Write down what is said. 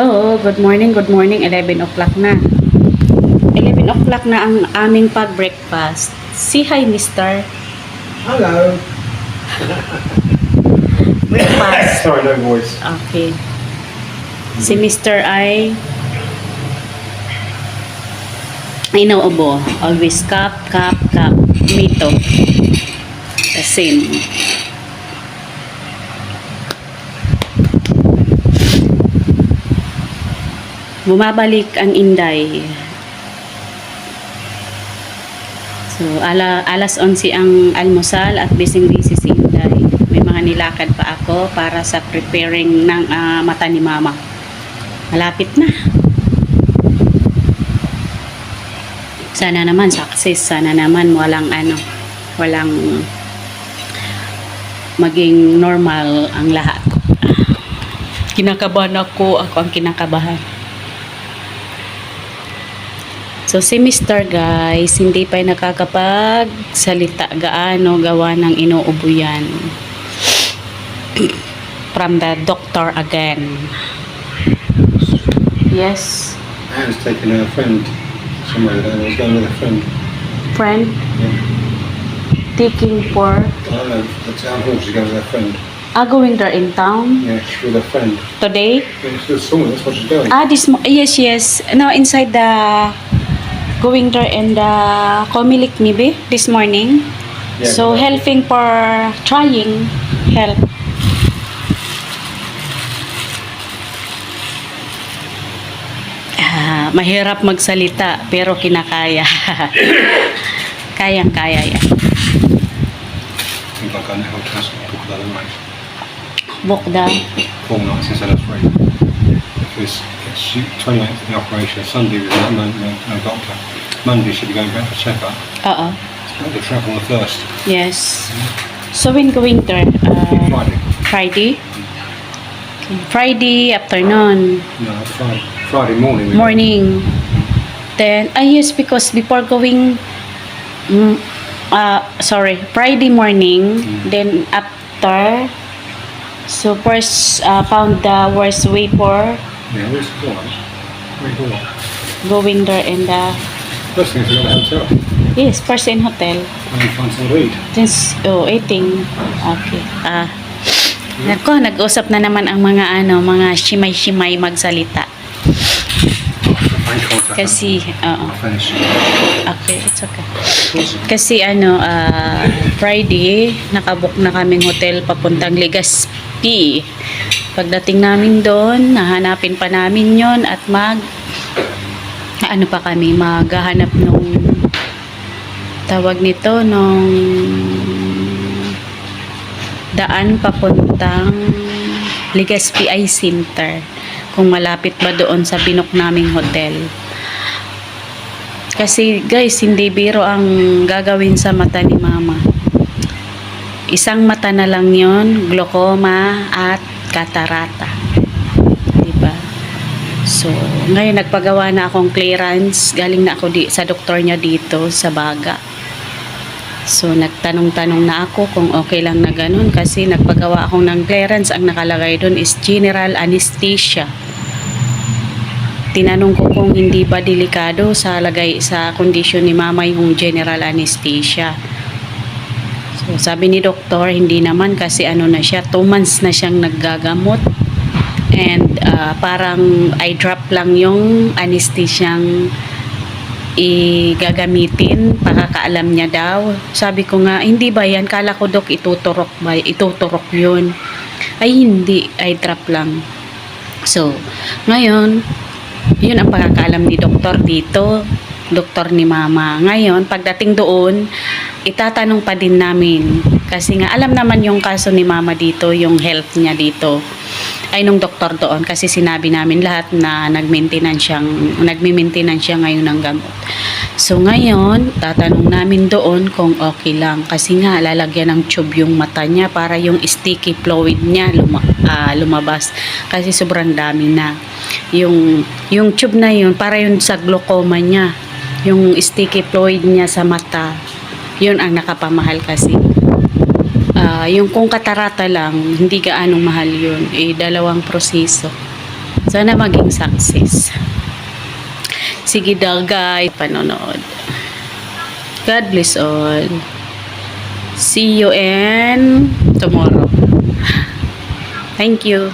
Hello, good morning, 11 o'clock na. 11 o'clock na ang aming pag-breakfast. Say hi, mister. Hello. Breakfast. Sorry, no voice. Okay. Si mister ay inuubo. Always cup. Mito. The same. Bumabalik ang Inday. So, alas 11 ang almusal at busy-busy si Inday. May mga nilakad pa ako para sa preparing ng mata ni Mama. Malapit na. Sana naman success. Sana naman walang maging normal ang lahat. Kinakabahan ako ang kinakabahan. So, si Mr. guys, hindi pa nakakapagsalita gaano gawa ng inuubo yan. From the doctor again. Yes. I was taking a friend somewhere there. I was going with a friend. Friend? Yeah. Taking for? I don't know. The town hall, she's going with a friend. Going there in town? Yeah, she's with a friend. Today? Yeah, she's swimming, that's what she's doing. Yes. No, inside the going there in the Comilik maybe this morning. Yeah, So exactly. helping for trying help. Mahirap magsalita pero kinakaya. Kayang-kaya yan. I think I've got an whole class to talk about it, mate. Book the 4 nights instead of 3. Because it's 28th of the operation. Sunday was no doctor. Monday she'll be going back for check-up. Got to travel on the 1st. Yes. So when going there? Friday. Friday? Okay. Friday afternoon. No, Friday morning. Morning. Then, yes, because before going, Friday morning, then after, so first found the worst way for Yeah, where's the door? Where's the door? going there in the, First thing is to go to the hotel. yes, first in hotel. And you find something to eat. Since, eating. Okay. Nako, nag-usap na naman ang mga mga shimay-shimay magsalita. Eye contact. Kasi, I'll finish. okay, it's okay. Kasi Friday, nakabook na kaming hotel papuntang Legazpi. Pagdating namin doon, nahanapin pa namin yon at maghahanap nung tawag nito, nung daan papuntang Legazpi Eye Center. Kung malapit ba doon sa binook naming hotel. Kasi guys, hindi biro ang gagawin sa mata ni Mama. Isang mata na lang yon, glaucoma at catarata. Diba? So, ngayon nagpagawa na akong clearance. Galing na ako sa doktor niya dito sa Baga. So, nagtanong-tanong na ako kung okay lang na ganun kasi nagpagawa akong ng clearance. Ang nakalagay doon is general anesthesia. Tinanong ko kung hindi ba delikado sa kondisyon ni Mama yung general anesthesia. So, sabi ni doktor, hindi naman kasi na siya, 2 months na siyang naggagamot. And parang eye drop lang yung anesthesiang igagamitin, pakakaalam niya daw. Sabi ko nga, hindi ba yan? Kala ko, Dok, ituturok yun. Ay, hindi. Eye drop lang. So, ngayon, yun ang pakakaalam ni doktor dito, doktor ni Mama. Ngayon, pagdating doon, itatanong pa din namin. Kasi nga, alam naman yung kaso ni Mama dito, yung health niya dito. Ay nung doktor doon kasi sinabi namin lahat na nagme-maintenance siya ngayon ng gamot. So ngayon, tatanong namin doon kung okay lang kasi nga lalagyan ng tube yung mata niya para yung sticky fluid niya lumabas kasi sobrang dami na. Yung tube na yun para yun sa glaucoma niya. Yung sticky fluid niya sa mata. Yun ang nakapamahal kasi. Yung kung katarata lang, hindi gaanong mahal yun. Dalawang proseso. Sana maging success. Sige daw guys, panonood. God bless all. See you in tomorrow. Thank you.